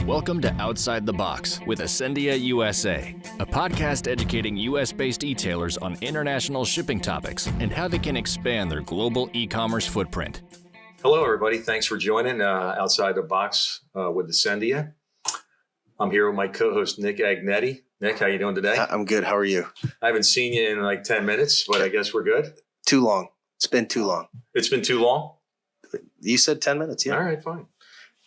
Welcome to Outside the Box with Ascendia USA, a podcast educating U.S.-based e-tailers on international shipping topics and how they can expand their global e-commerce footprint. Hello, everybody. Thanks for joining Outside the Box with Ascendia. I'm here with my co-host, Nick Agnetti. Nick, how you doing today? I'm good. How are you? I haven't seen you in like 10 minutes, but I guess we're good. Too long. It's been too long. It's been too long? You said 10 minutes, yeah. All right, fine.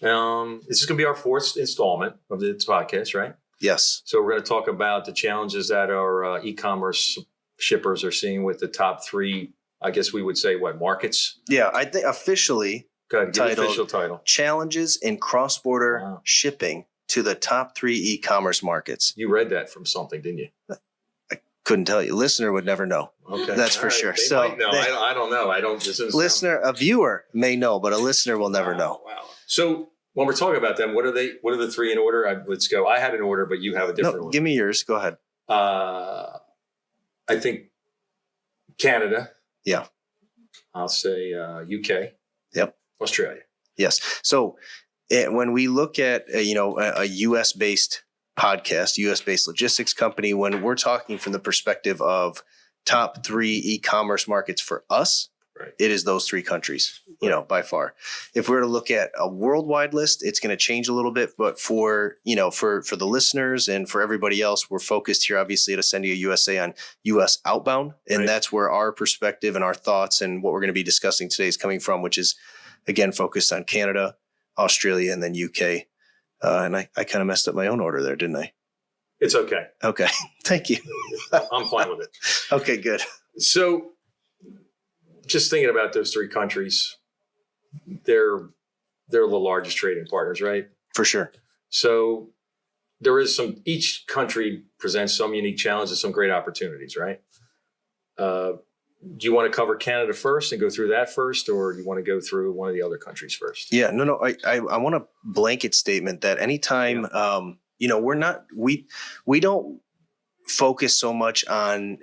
This is going to be our fourth installment of this podcast, right? Yes. So we're going to talk about the challenges that our e-commerce shippers are seeing with the top three, I guess we would say, markets? Yeah, I think officially official title. Challenges in cross-border shipping to the top three e-commerce markets. You read that from something, didn't you? I couldn't tell you. Listener would never know. Okay. That's for sure. They might know. I don't know. A viewer may know, but a listener will never know. Wow. So when we're talking about them, what are the three in order? Let's go. I had an order, but you have a different one. Give me yours. Go ahead. I think Canada. Yeah. I'll say UK. Yep. Australia. Yes. So when we look at a US-based podcast, US-based logistics company, when we're talking from the perspective of top three e-commerce markets for us, right, it is those three countries, by far. If we were to look at a worldwide list, it's going to change a little bit. But for the listeners and for everybody else, we're focused here, obviously, at Ascendia USA on U.S. outbound. And right, that's where our perspective and our thoughts and what we're going to be discussing today is coming from, which is, again, focused on Canada, Australia, and then UK. And I kind of messed up my own order there, didn't I? It's okay. Okay. Thank you. I'm fine with it. Okay, good. So just thinking about those three countries, they're the largest trading partners, right? For sure. So there is each country presents some unique challenges, some great opportunities, right? Do you want to cover Canada first and go through that first, or do you want to go through one of the other countries first? Yeah, no. I want a blanket statement that anytime, we don't focus so much on,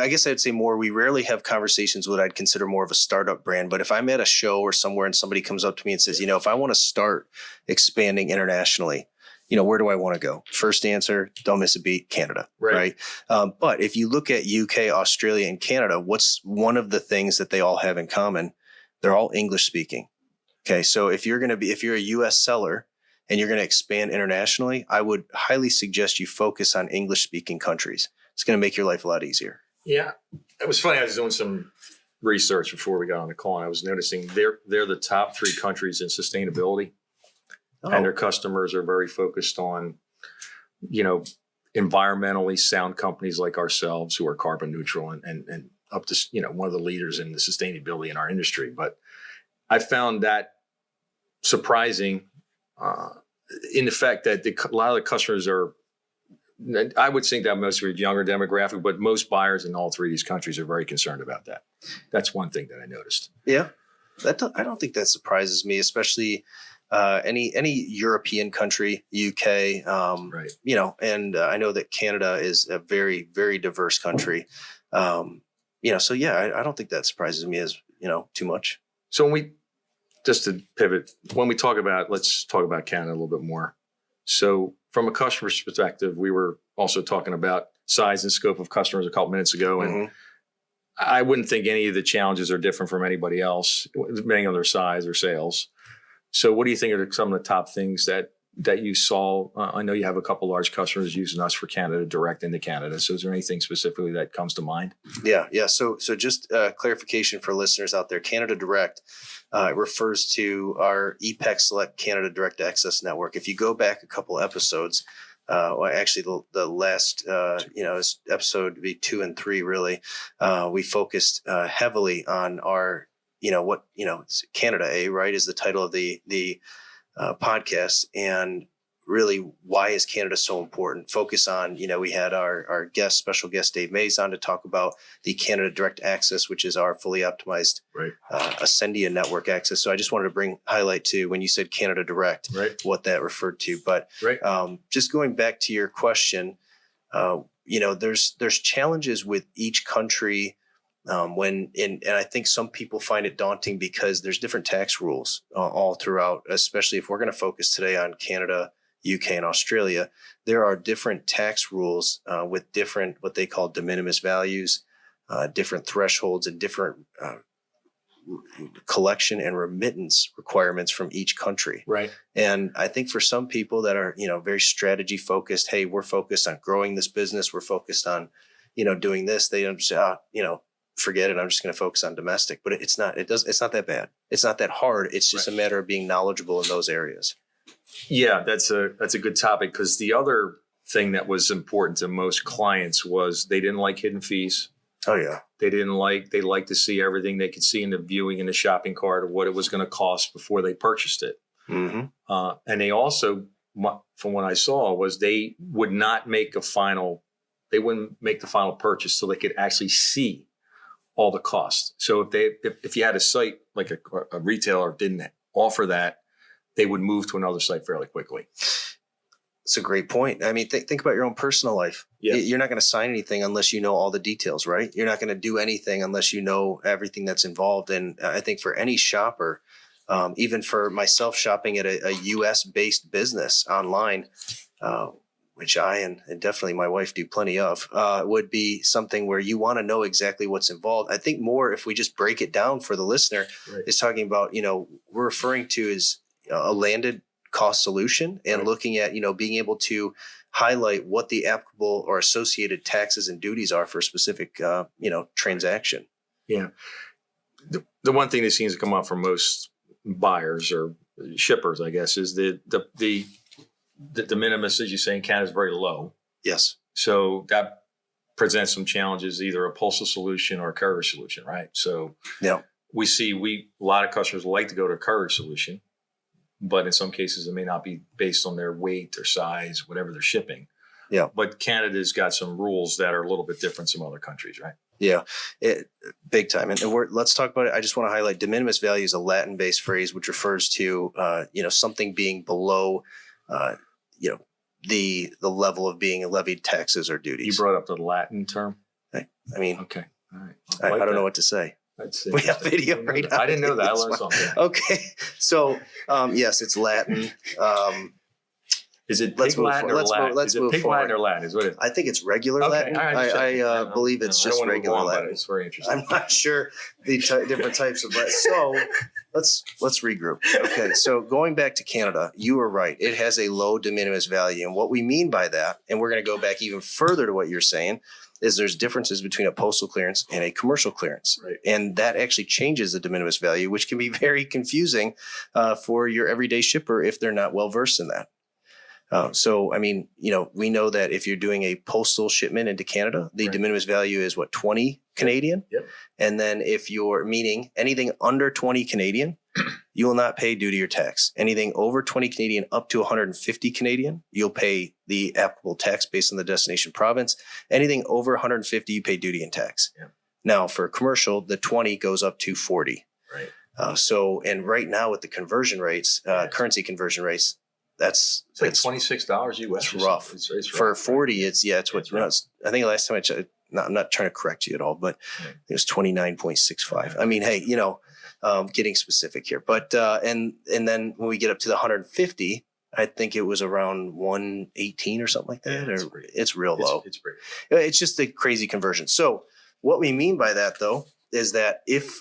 I guess I'd say more, we rarely have conversations with what I'd consider more of a startup brand. But if I'm at a show or somewhere and somebody comes up to me and says, if I want to start expanding internationally, where do I want to go? First answer, don't miss a beat, Canada, right? But if you look at UK, Australia, and Canada, what's one of the things that they all have in common? They're all English speaking. Okay, so if you're a US seller and you're going to expand internationally, I would highly suggest you focus on English speaking countries. It's going to make your life a lot easier. Yeah, it was funny. I was doing some research before we got on the call, and I was noticing they're the top three countries in sustainability. Oh. And their customers are very focused on, environmentally sound companies like ourselves who are carbon neutral and up to, one of the leaders in the sustainability in our industry. But I found that surprising in the fact that a lot of the customers are, I would think that most of younger demographic, but most buyers in all three of these countries are very concerned about that. That's one thing that I noticed. Yeah, I don't think that surprises me, especially any European country, UK, right. And I know that Canada is a very, very diverse country. I don't think that surprises me as, too much. So just to pivot, let's talk about Canada a little bit more. So from a customer's perspective, we were also talking about size and scope of customers a couple minutes ago. And mm-hmm. I wouldn't think any of the challenges are different from anybody else, depending on their size or sales. So what do you think are some of the top things that you saw? I know you have a couple large customers using us for Canada Direct into Canada. So is there anything specifically that comes to mind? Yeah. So just clarification for listeners out there, Canada Direct refers to our ePack Select Canada Direct Access Network. If you go back a couple episodes, the last, episode would be 2 and 3, really, we focused heavily on our Canada A, right, is the title of the podcast. And really, why is Canada so important? Focus on, we had our special guest, Dave Mays, on to talk about the Canada Direct Access, which is our fully optimized Ascendia network access. So I just wanted to highlight to when you said Canada Direct, what that referred to. But just going back to your question, there's challenges with each country. And I think some people find it daunting because there's different tax rules all throughout, especially if we're going to focus today on Canada, UK, and Australia, there are different tax rules with different, what they call de minimis values, different thresholds, and different collection and remittance requirements from each country. Right. And I think for some people that are, very strategy focused, hey, we're focused on growing this business, we're focused on, doing this, they say, forget it, I'm just going to focus on domestic. But it's not that bad. It's not that hard. It's just a matter of being knowledgeable in those areas. Yeah, that's a good topic, because the other thing that was important to most clients was they didn't like hidden fees. Oh yeah. They like to see everything they could see in the viewing in the shopping cart of what it was going to cost before they purchased it. Mm-hmm. And they also, from what I saw, was they wouldn't make the final purchase till they could actually see all the costs. So if you had a site like a retailer didn't offer that, they would move to another site fairly quickly. It's a great point. I mean, think about your own personal life. Yeah. You're not going to sign anything unless you know all the details, right? You're not going to do anything unless you know everything that's involved. And I think for any shopper, even for myself shopping at a US-based business online, which I and definitely my wife do plenty of, would be something where you want to know exactly what's involved. I think more, if we just break it down for the listener, is talking about, we're referring to as a landed cost solution and looking at, being able to highlight what the applicable or associated taxes and duties are for a specific, transaction. Yeah. The one thing that seems to come up for most buyers or shippers, I guess, is the de minimis, as you say, in Canada is very low. Yes. So that presents some challenges, either a postal solution or a courier solution, right? So we see a lot of customers like to go to a courier solution, but in some cases it may not be based on their weight or size, whatever they're shipping. Yeah. But Canada's got some rules that are a little bit different from other countries, right? Yeah, big time. And let's talk about it. I just want to highlight de minimis value is a Latin-based phrase which refers to, something being below, the level of being levied taxes or duties. You brought up the Latin term. I mean, okay, all right. I don't know what to say. We have video right now. I didn't know that. I learned something. Okay, so yes, it's Latin. Is it Pig Latin or Latin? Let's move Pig forward. Latin or Latin? Is what it is. I think it's regular Latin. I believe it's just regular Latin. It's very interesting. I'm not sure the different types of Latin. So let's regroup. Okay, so going back to Canada, you were right. It has a low de minimis value, and what we mean by that, and we're going to go back even further to what you're saying, is there's differences between a postal clearance and a commercial clearance. Right. And that actually changes the de minimis value, which can be very confusing for your everyday shipper if they're not well versed in that. So, I mean, we know that if you're doing a postal shipment into Canada, the de minimis value is 20 Canadian. Yep. And then if you're meaning anything under 20 Canadian, you will not pay duty or tax. Anything over 20 Canadian up to 150 Canadian, you'll pay the applicable tax based on the destination province. Anything over 150, you pay duty and tax. Yep. Now for commercial, the 20 goes up to 40. Right. And right now with the conversion rates, currency conversion rates, it's like $26 US. It's rough. It's rough. For 40, it's rough. I think last time I checked, I'm not trying to correct you at all, but it was 29.65. I mean, hey, getting specific here, but and then when we get up to the 150, I think it was around 118 or something like that. It's real low. It's great. It's just a crazy conversion. So what we mean by that, though, is that if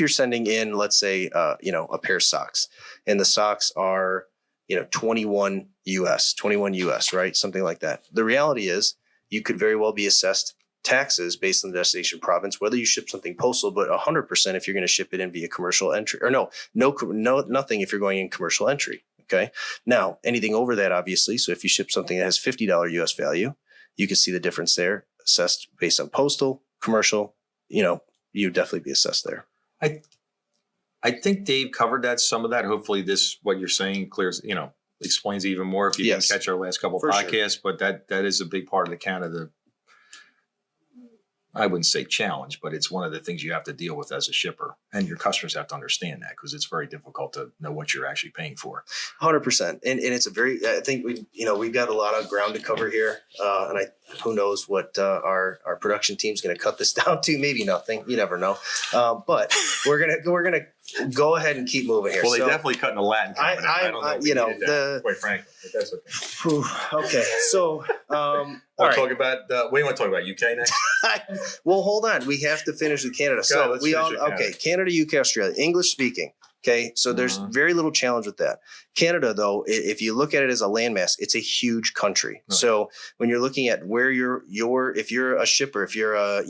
you're sending in, let's say, a pair of socks, and the socks are, 21 US, right? Something like that. The reality is you could very well be assessed taxes based on the destination province, whether you ship something postal, but 100% if you're going to ship it in via commercial entry, or nothing if you're going in commercial entry. Okay. Now, anything over that, obviously. So if you ship something that has $50 US value, you can see the difference there, assessed based on postal, commercial, you'd definitely be assessed there. I think Dave covered some of that. Hopefully what you're saying clears, explains even more if you can catch our last couple of podcasts, but that is a big part of the Canada, I wouldn't say challenge, but it's one of the things you have to deal with as a shipper, and your customers have to understand that, because it's very difficult to know what you're actually paying for. 100%. And it's I think we've got a lot of ground to cover here. And who knows what our production team's going to cut this down to, maybe nothing, you never know. But we're going to go ahead and keep moving here. Well, they definitely cut in the Latin. I don't know if we needed that, quite frankly, but that's okay. Okay, so all We'll right. talk about. What do you want to talk about? UK next? Well, hold on. We have to finish with Canada. So let's we finish all with Canada. Canada, UK, Australia, English speaking. Okay, so there's very little challenge with that. Canada, though, if you look at it as a landmass, it's a huge country. Right. So when you're looking at where if you're a shipper, if you're a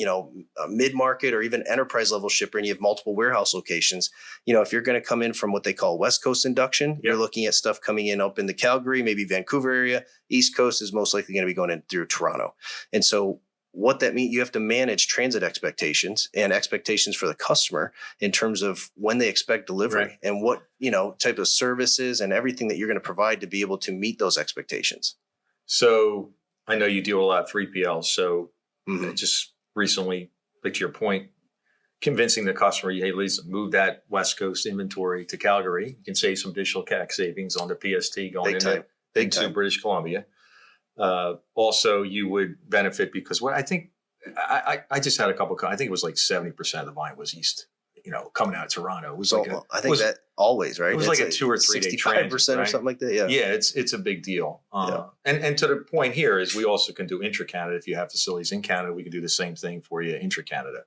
mid-market or even enterprise level shipper, and you have multiple warehouse locations, if you're going to come in from what they call West Coast induction, you're looking at stuff coming in up in the Calgary, maybe Vancouver area. East Coast is most likely going to be going in through Toronto, and so what that means, you have to manage transit expectations and expectations for the customer in terms of when they expect delivery and what, type of services and everything that you're going to provide to be able to meet those expectations. So I know you deal with a lot of 3PLs. So just recently, like to your point, convincing the customer, hey, listen, move that West Coast inventory to Calgary. You can save some additional CAC savings on the PST going into British Columbia. Also, you would benefit because what I think I just had a couple. I think it was like 70% of the volume was east. Coming out of Toronto. It was I think that always right. It was like a 2 or 3 day 65% transit, or something like that. Yeah. Yeah, it's a big deal. And to the point here is we also can do intra-Canada. If you have facilities in Canada, we can do the same thing for you intra-Canada.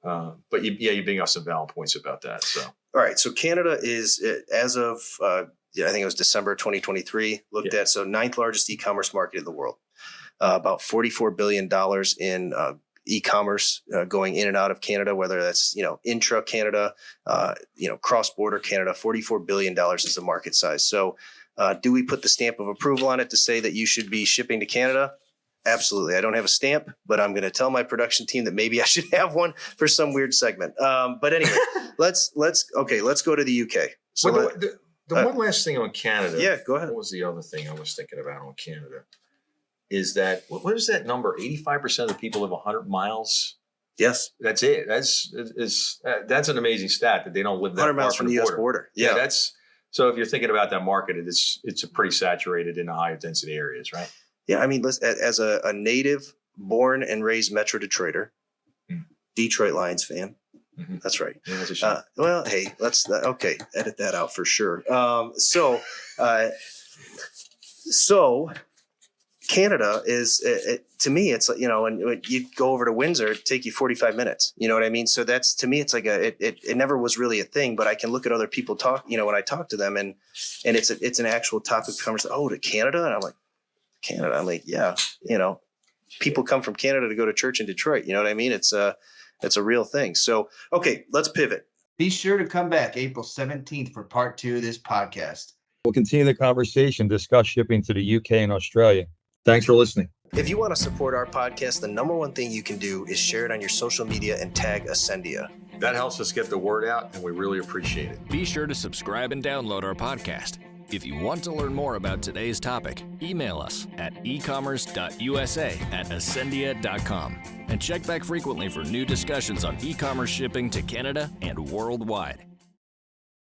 But you bring up some valid points about that. So all right. So Canada is as of I think it was December 2023 looked at. So 9th largest e-commerce market in the world, about $44 billion in e-commerce going in and out of Canada, whether that's, intra Canada, cross-border Canada, $44 billion is the market size. So do we put the stamp of approval on it to say that you should be shipping to Canada? Absolutely. I don't have a stamp, but I'm going to tell my production team that maybe I should have one for some weird segment. But anyway, let's go to the UK. So the one last thing on Canada. Yeah, go ahead. What was the other thing I was thinking about on Canada? Is that what is that number? 85% of the people live 100 miles. Yes, that's it. That's an amazing stat that they don't live that 100 miles from the U.S. border. Yeah, that's so. If you're thinking about that market, it's a pretty saturated in the higher density areas, right? Yeah, I mean, as a native, born and raised Metro Detroiter, Detroit Lions fan. Mm-hmm. That's right. Yeah, that's well, hey, let's edit that out for sure. So Canada is to me, it's when you go over to Windsor, it'd take you 45 minutes. You know what I mean? So that's to me, it's like it never was really a thing, but I can look at other people talk. When I talk to them, and it's an actual topic of conversation. Oh, to Canada, and I'm like, Canada. I'm like, yeah, people come from Canada to go to church in Detroit. You know what I mean? It's a real thing. So, okay, let's pivot. Be sure to come back April 17th for part 2 of this podcast. We'll continue the conversation, discuss shipping to the UK and Australia. Thanks for listening. If you want to support our podcast, the number one thing you can do is share it on your social media and tag Ascendia. That helps us get the word out, and we really appreciate it. Be sure to subscribe and download our podcast. If you want to learn more about today's topic, email us at ecommerce.usa@ascendia.com and check back frequently for new discussions on e-commerce shipping to Canada and worldwide.